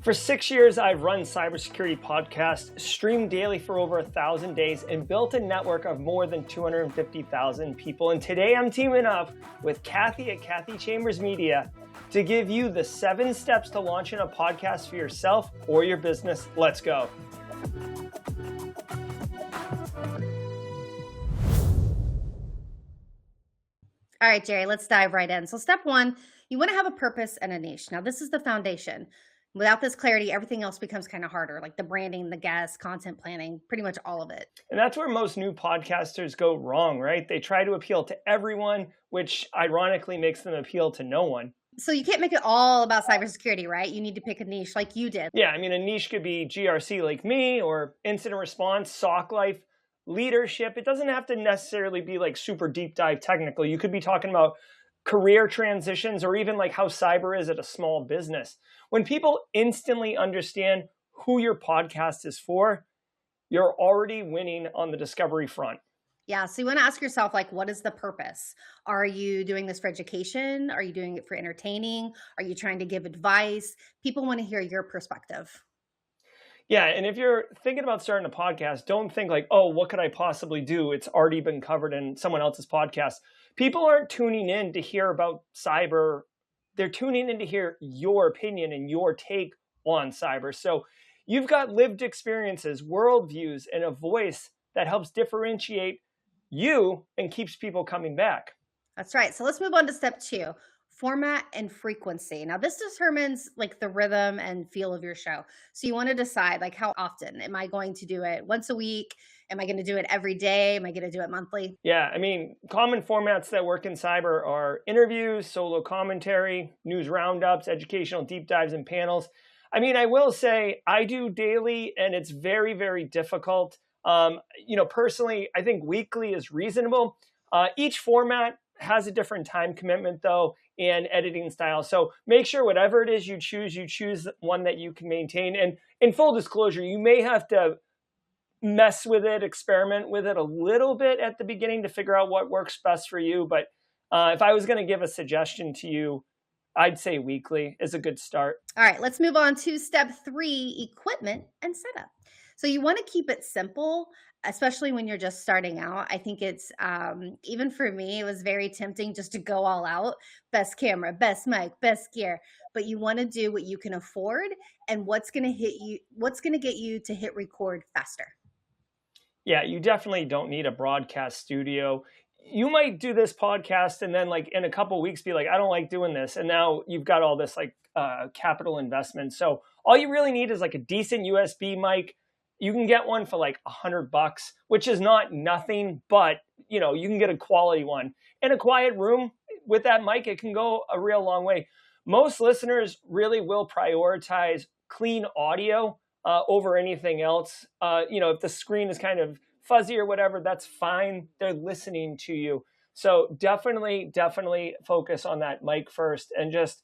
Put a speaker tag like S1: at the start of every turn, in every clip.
S1: For 6 years, I've run Cybersecurity podcasts, streamed daily for over 1,000 days, and built a network of more than 250,000 people. And today I'm teaming up with Kathy at Kathy Chambers Media to give you the 7 steps to launching a podcast for yourself or your business. Let's go.
S2: All right, Jerry, let's dive right in. So step 1, you want to have a purpose and a niche. Now, this is the foundation. Without this clarity, everything else becomes kind of harder, like the branding, the guests, content planning, pretty much all of it.
S1: And that's where most new podcasters go wrong, right? They try to appeal to everyone, which ironically makes them appeal to no one.
S2: So you can't make it all about cybersecurity, right? You need to pick a niche like you did.
S1: Yeah, I mean, a niche could be GRC like me, or incident response, SOC life, leadership. It doesn't have to necessarily be like super deep dive technical. You could be talking about career transitions, or even like how cyber is at a small business. When people instantly understand who your podcast is for, you're already winning on the discovery front.
S2: Yeah. So you want to ask yourself, like, what is the purpose? Are you doing this for education? Are you doing it for entertaining? Are you trying to give advice? People want to hear your perspective.
S1: Yeah. And if you're thinking about starting a podcast, don't think like, oh, what could I possibly do? It's already been covered in someone else's podcast. People aren't tuning in to hear about cyber. They're tuning in to hear your opinion and your take on cyber. So you've got lived experiences, worldviews, and a voice that helps differentiate you and keeps people coming back.
S2: That's right. So let's move on to step 2, format and frequency. Now this determines like the rhythm and feel of your show. So you want to decide like, how often am I going to do it? Once a week? Am I going to do it every day? Am I going to do it monthly?
S1: Yeah, I mean, common formats that work in cyber are interviews, solo commentary, news roundups, educational deep dives, and panels. I mean, I will say I do daily, and it's very, very difficult. Personally, I think weekly is reasonable. Each format has a different time commitment, though, and editing style. So make sure whatever it is you choose one that you can maintain. And in full disclosure, you may have to mess with it, experiment with it a little bit at the beginning to figure out what works best for you. But if I was going to give a suggestion to you, I'd say weekly is a good start.
S2: All right, let's move on to step 3, equipment and setup. So you want to keep it simple, especially when you're just starting out. I think it's, even for me, it was very tempting just to go all out. Best camera, best mic, best gear. But you want to do what you can afford and what's going to get you to hit record faster.
S1: Yeah, you definitely don't need a broadcast studio. You might do this podcast and then like in a couple of weeks be like, I don't like doing this. And now you've got all this like capital investment. So all you really need is like a decent USB mic. You can get one for like $100, which is not nothing, but you can get a quality one. In a quiet room with that mic, it can go a real long way. Most listeners really will prioritize clean audio over anything else. If the screen is kind of fuzzy or whatever, that's fine. They're listening to you. So definitely focus on that mic first, and just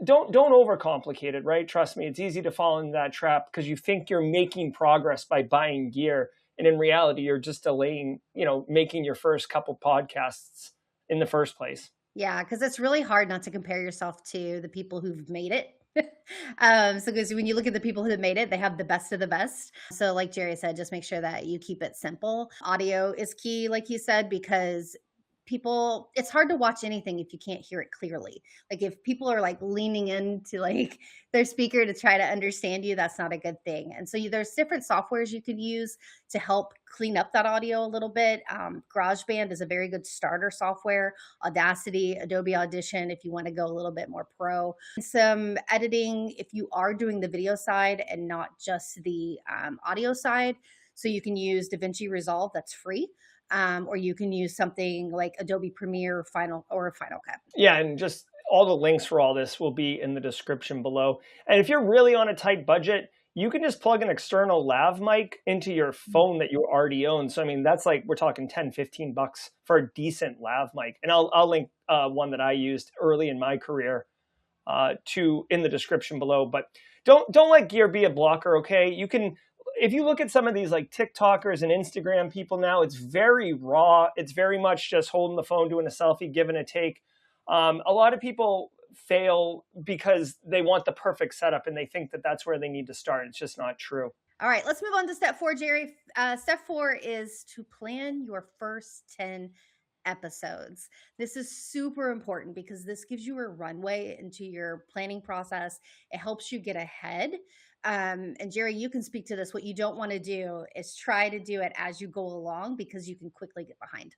S1: don't overcomplicate it, right? Trust me, it's easy to fall into that trap because you think you're making progress by buying gear. And in reality, you're just delaying, making your first couple podcasts in the first place.
S2: Yeah, because it's really hard not to compare yourself to the people who've made it. So because when you look at the people who have made it, they have the best of the best. So like Jerry said, just make sure that you keep it simple. Audio is key, like you said, because it's hard to watch anything if you can't hear it clearly. Like if people are like leaning into like their speaker to try to understand you, that's not a good thing. And so there's different softwares you could use to help clean up that audio a little bit. GarageBand is a very good starter software. Audacity, Adobe Audition, if you want to go a little bit more pro. Some editing if you are doing the video side and not just the audio side. So you can use DaVinci Resolve, that's free. Or you can use something like Adobe Premiere Final Cut.
S1: Yeah, and just all the links for all this will be in the description below. And if you're really on a tight budget, you can just plug an external lav mic into your phone that you already own. So, I mean, that's like, we're talking $10-15 for a decent lav mic. And I'll link one that I used early in my career in the description below. But don't let gear be a blocker, okay? You can, if you look at some of these like TikTokers and Instagram people now, it's very raw. It's very much just holding the phone, doing a selfie, giving a take. A lot of people fail because they want the perfect setup and they think that that's where they need to start. It's just not true.
S2: All right, let's move on to step 4, Jerry. Step 4 is to plan your first 10 episodes. This is super important because this gives you a runway into your planning process. It helps you get ahead. And Jerry, you can speak to this. What you don't want to do is try to do it as you go along because you can quickly get behind.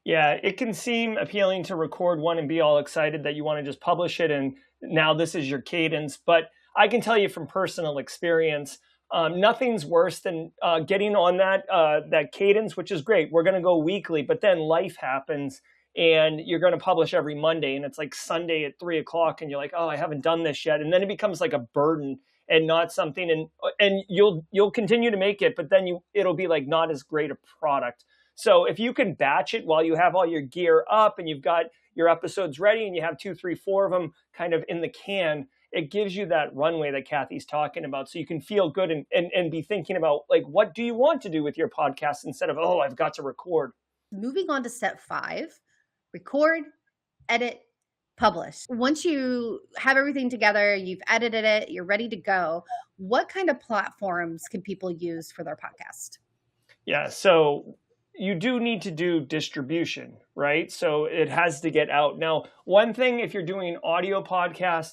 S1: Yeah, it can seem appealing to record one and be all excited that you want to just publish it and now this is your cadence. But I can tell you from personal experience, nothing's worse than getting on that cadence, which is great. We're going to go weekly, but then life happens and you're going to publish every Monday, and it's like Sunday at 3 o'clock, and you're like, oh, I haven't done this yet, and then it becomes like a burden and not something, and you'll continue to make it, but then it'll be like not as great a product. So if you can batch it while you have all your gear up and you've got your episodes ready and you have 2, 3, 4 of them kind of in the can, it gives you that runway that Kathy's talking about. So you can feel good and be thinking about like, what do you want to do with your podcast instead of, oh, I've got to record.
S2: Moving on to step 5, record, edit, publish. Once you have everything together, you've edited it, you're ready to go, what kind of platforms can people use for their podcast?
S1: Yeah, so you do need to do distribution, right? So it has to get out. Now, one thing, if you're doing audio podcast,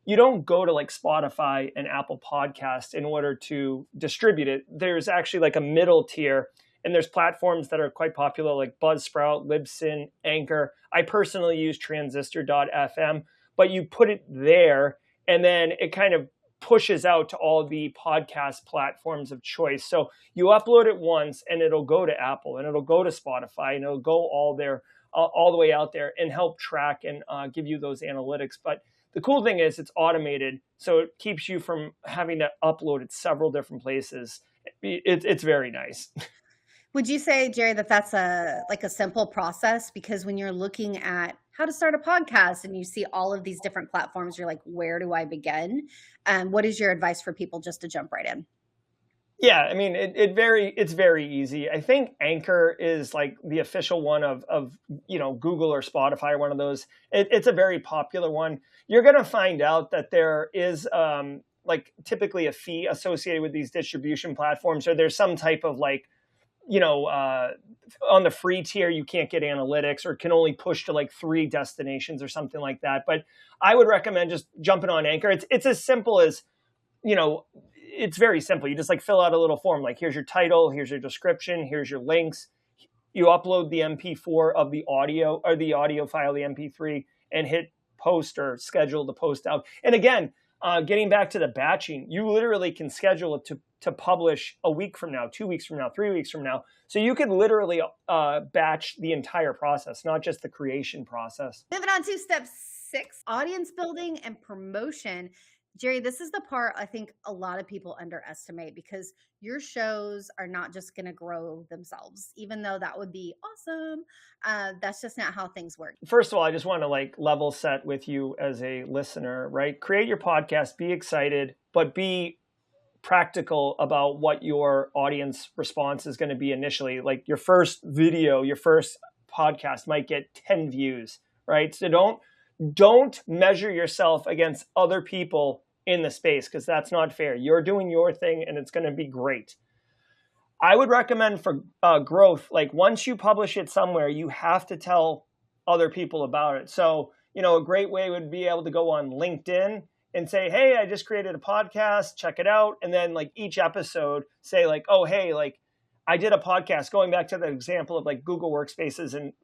S1: you don't go to like Spotify and Apple Podcast in order to distribute it. There's actually like a middle tier, and there's platforms that are quite popular like Buzzsprout, Libsyn, Anchor. I personally use transistor.fm, but you put it there and then it kind of pushes out to all the podcast platforms of choice. So you upload it once and it'll go to Apple and it'll go to Spotify and it'll go all the way out there and help track and give you those analytics. But the cool thing is it's automated, so it keeps you from having to upload it several different places. It's very nice.
S2: Would you say, Jerry, that that's a simple process? Because when you're looking at how to start a podcast and you see all of these different platforms, you're like, where do I begin? What is your advice for people just to jump right in?
S1: Yeah, I mean, it's very easy. I think Anchor is like the official one of Google or Spotify or one of those. It's a very popular one. You're going to find out that there is like typically a fee associated with these distribution platforms, or there's some type of like, on the free tier, you can't get analytics or can only push to like 3 destinations or something like that. But I would recommend just jumping on Anchor. It's as simple as, it's very simple. You just like fill out a little form. Like, here's your title, here's your description, here's your links. You upload the MP4 of the audio or the audio file, the MP3, and hit post or schedule the post out. And again, getting back to the batching, you literally can schedule it to publish a week from now, 2 weeks from now, 3 weeks from now. So you could literally batch the entire process, not just the creation process.
S2: Moving on to step 6, audience building and promotion. Jerry, this is the part I think a lot of people underestimate because your shows are not just going to grow themselves, even though that would be awesome. That's just not how things work.
S1: First of all, I just want to like level set with you as a listener, right? Create your podcast, be excited, but be practical about what your audience response is going to be initially. Like your first video, your first podcast might get 10 views, right? So don't measure yourself against other people in the space because that's not fair. You're doing your thing and it's going to be great. I would recommend for growth, like once you publish it somewhere, you have to tell other people about it. So, a great way would be able to go on LinkedIn and say, hey, I just created a podcast, check it out. And then like each episode say like, oh, hey, like I did a podcast, going back to the example of like Google Workspaces and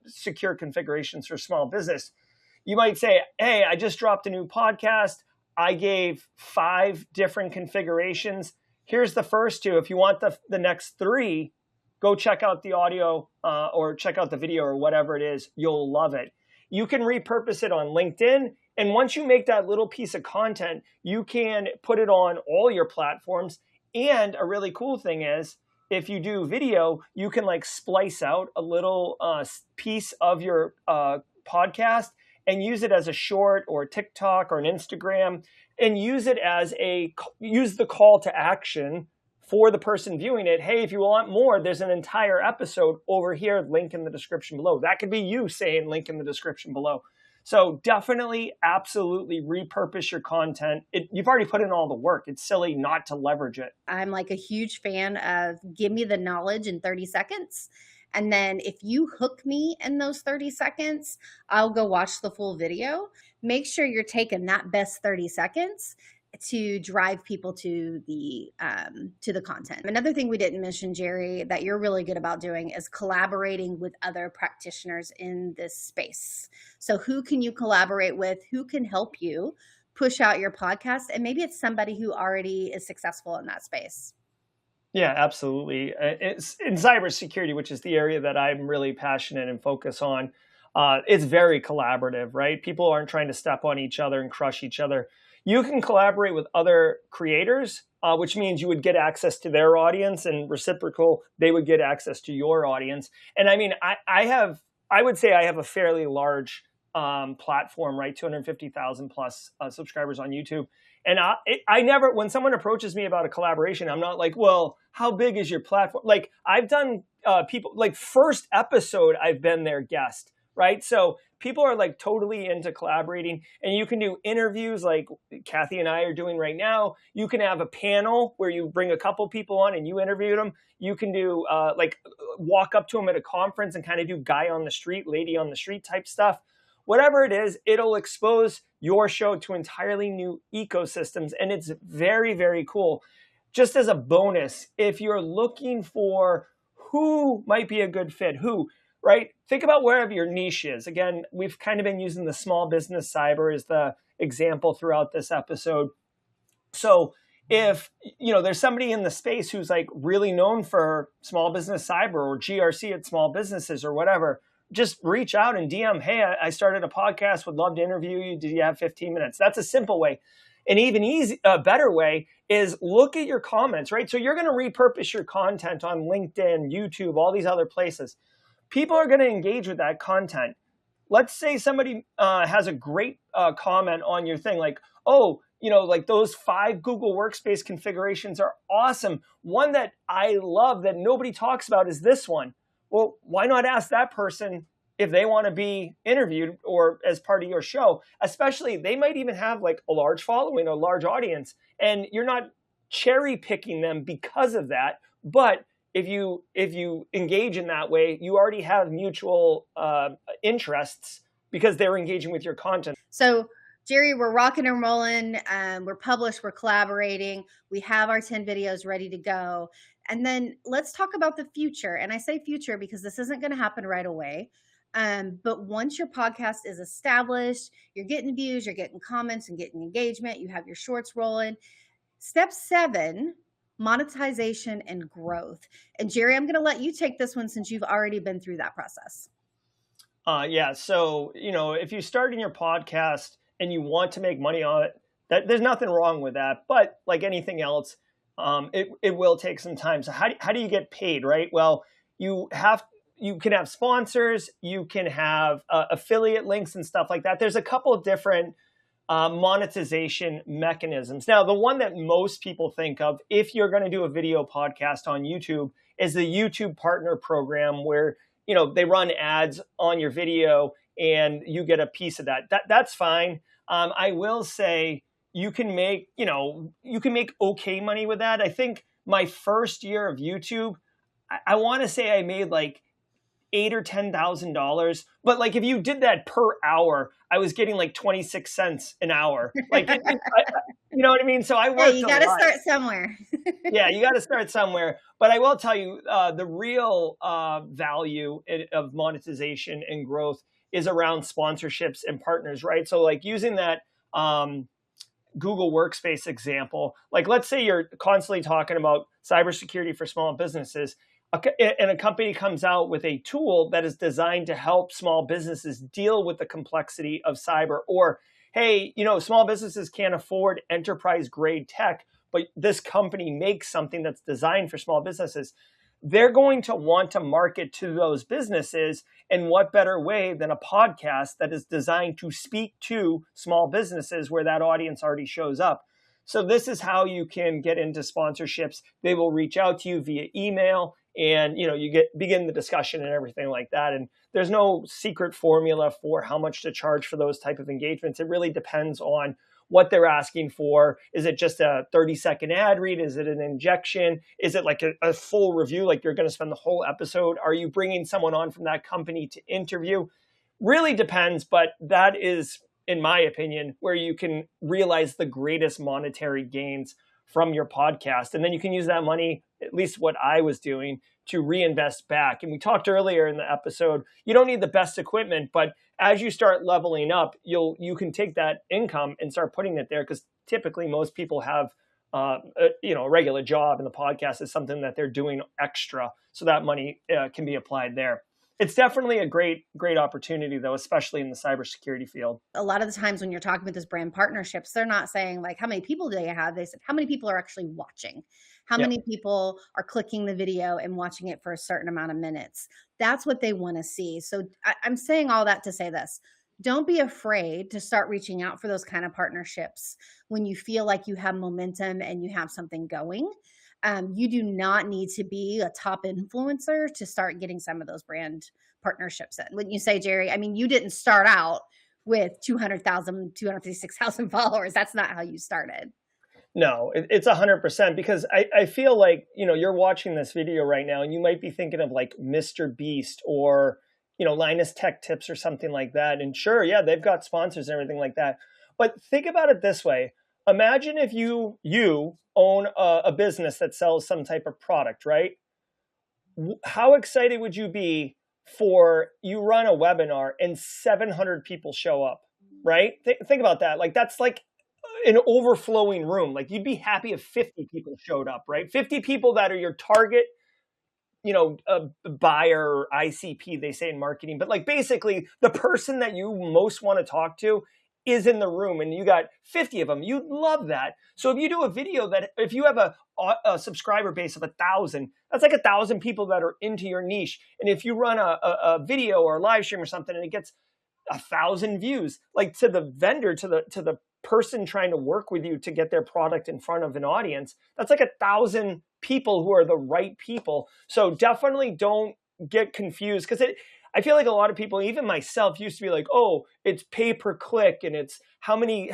S1: secure configurations for small business. You might say, hey, I just dropped a new podcast. I gave 5 different configurations. Here's the first 2. If you want the next 3, go check out the audio or check out the video or whatever it is. You'll love it. You can repurpose it on LinkedIn. And once you make that little piece of content, you can put it on all your platforms. And a really cool thing is, if you do video, you can like splice out a little piece of your podcast and use it as a short or TikTok or an Instagram, and use the call to action for the person viewing it. Hey, if you want more, there's an entire episode over here, link in the description below. That could be you saying link in the description below. So definitely, absolutely repurpose your content. You've already put in all the work. It's silly not to leverage it.
S2: I'm like a huge fan of give me the knowledge in 30 seconds. And then if you hook me in those 30 seconds, I'll go watch the full video. Make sure you're taking that best 30 seconds to drive people to the content. Another thing we didn't mention, Jerry, that you're really good about doing is collaborating with other practitioners in this space. So who can you collaborate with? Who can help you push out your podcast? And maybe it's somebody who already is successful in that space.
S1: Yeah, absolutely. It's in cybersecurity, which is the area that I'm really passionate and focus on. It's very collaborative, right? People aren't trying to step on each other and crush each other. You can collaborate with other creators, which means you would get access to their audience, and reciprocal, they would get access to your audience. And I mean, I would say I have a fairly large platform, right? 250,000 plus subscribers on YouTube. And I never, when someone approaches me about a collaboration, I'm not like, well, how big is your platform? Like I've done people, like first episode, I've been their guest, right? So people are like totally into collaborating, and you can do interviews like Kathy and I are doing right now. You can have a panel where you bring a couple people on and you interview them. You can do like walk up to them at a conference and kind of do guy on the street, lady on the street type stuff. Whatever it is, it'll expose your show to entirely new ecosystems. And it's very, very cool. Just as a bonus, if you're looking for who might be a good fit, right? Think about wherever your niche is. Again, we've kind of been using the small business cyber as the example throughout this episode. So if there's somebody in the space who's like really known for small business cyber or GRC at small businesses or whatever, just reach out and DM, hey, I started a podcast, would love to interview you. Do you have 15 minutes? That's a simple way. An even better way is look at your comments, right? So you're going to repurpose your content on LinkedIn, YouTube, all these other places. People are going to engage with that content. Let's say somebody has a great comment on your thing, like, oh, like those 5 Google Workspace configurations are awesome. One that I love that nobody talks about is this one. Well, why not ask that person if they want to be interviewed or as part of your show? Especially, they might even have like a large following, a large audience, and you're not cherry picking them because of that. But if you engage in that way, you already have mutual interests because they're engaging with your content.
S2: So, Jerry, we're rocking and rolling. We're published. We're collaborating. We have our 10 videos ready to go. And then let's talk about the future. And I say future because this isn't going to happen right away. But once your podcast is established, you're getting views, you're getting comments and getting engagement, you have your shorts rolling. Step 7, monetization and growth. And Jerry, I'm going to let you take this one since you've already been through that process.
S1: Yeah. So, if you start in your podcast and you want to make money on it, there's nothing wrong with that. But like anything else, it will take some time. So how do you get paid, right? Well, you can have sponsors, you can have affiliate links and stuff like that. There's a couple of different monetization mechanisms. Now, the one that most people think of if you're going to do a video podcast on YouTube is the YouTube Partner Program, where they run ads on your video and you get a piece of that. That's fine. I will say you can make okay money with that. I think my first year of YouTube, I want to say I made like $8,000 or $10,000. But like if you did that per hour, I was getting like 26 cents an hour. Like, you know what I mean? So I worked.
S2: You got to start somewhere.
S1: Yeah, you got to start somewhere. But I will tell you, the real value of monetization and growth is around sponsorships and partners, right? So like using that Google Workspace example, like let's say you're constantly talking about cybersecurity for small businesses, and a company comes out with a tool that is designed to help small businesses deal with the complexity of cyber. Or, hey, small businesses can't afford enterprise grade tech, but this company makes something that's designed for small businesses. They're going to want to market to those businesses. And what better way than a podcast that is designed to speak to small businesses where that audience already shows up? So this is how you can get into sponsorships. They will reach out to you via email and you begin the discussion and everything like that. And there's no secret formula for how much to charge for those type of engagements. It really depends on what they're asking for. Is it just a 30-second ad read? Is it an injection? Is it like a full review, like you're going to spend the whole episode? Are you bringing someone on from that company to interview? Really depends, but that is, in my opinion, where you can realize the greatest monetary gains from your podcast. And then you can use that money, at least what I was doing, to reinvest back. And we talked earlier in the episode, you don't need the best equipment, but as you start leveling up, you can take that income and start putting it there, because typically most people have a regular job, and the podcast is something that they're doing extra, so that money can be applied there. It's definitely a great opportunity, though, especially in the cybersecurity field.
S2: A lot of the times when you're talking about those brand partnerships, they're not saying like, how many people do you have? They said, how many people are actually watching? How
S1: Yep.
S2: many people are clicking the video and watching it for a certain amount of minutes? That's what they want to see. So I'm saying all that to say this. Don't be afraid to start reaching out for those kind of partnerships when you feel like you have momentum and you have something going. You do not need to be a top influencer to start getting some of those brand partnerships in. When you say, Jerry, I mean, you didn't start out with 200,000, 256,000 followers. That's not how you started.
S1: No, it's 100%, because I feel like, you're watching this video right now and you might be thinking of like Mr. Beast or, Linus Tech Tips or something like that. And sure, yeah, they've got sponsors and everything like that. But think about it this way. Imagine if you own a business that sells some type of product, right? How excited would you be for you run a webinar and 700 people show up, right? Think about that. Like, that's like an overflowing room. Like, you'd be happy if 50 people showed up, right? 50 people that are your target, buyer or ICP, they say in marketing, but like basically the person that you most want to talk to is in the room, and you got 50 of them. You'd love that. So if you do a video that, if you have a subscriber base of 1,000, that's like 1,000 people that are into your niche. And if you run a video or a live stream or something and it gets 1,000 views, like, to the vendor, to the person trying to work with you to get their product in front of an audience, that's like 1,000 people who are the right people. So definitely don't get confused, because I feel like a lot of people, even myself, used to be like, oh, it's pay per click and it's how many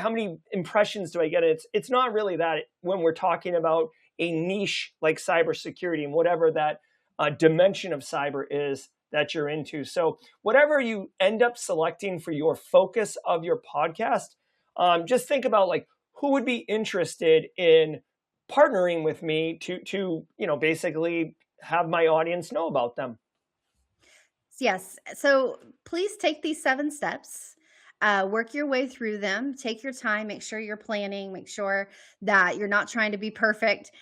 S1: impressions do I get? It's not really that when we're talking about a niche like cybersecurity and whatever that dimension of cyber is that you're into. So whatever you end up selecting for your focus of your podcast, just think about like, who would be interested in partnering with me to basically have my audience know about them.
S2: Yes. So please take these 7 steps, work your way through them, take your time, make sure you're planning, make sure that you're not trying to be perfect.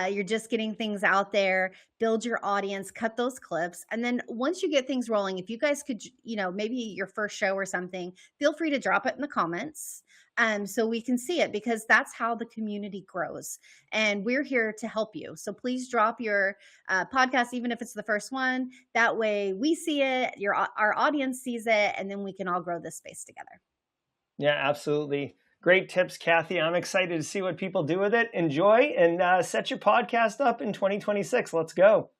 S2: You're just getting things out there, build your audience, cut those clips. And then once you get things rolling, if you guys could, maybe your first show or something, feel free to drop it in the comments. So we can see it, because that's how the community grows. And we're here to help you. So please drop your podcast, even if it's the first one. That way we see it, our audience sees it, and then we can all grow this space together.
S1: Yeah, absolutely. Great tips, Kathy. I'm excited to see what people do with it. Enjoy, and set your podcast up in 2026. Let's go.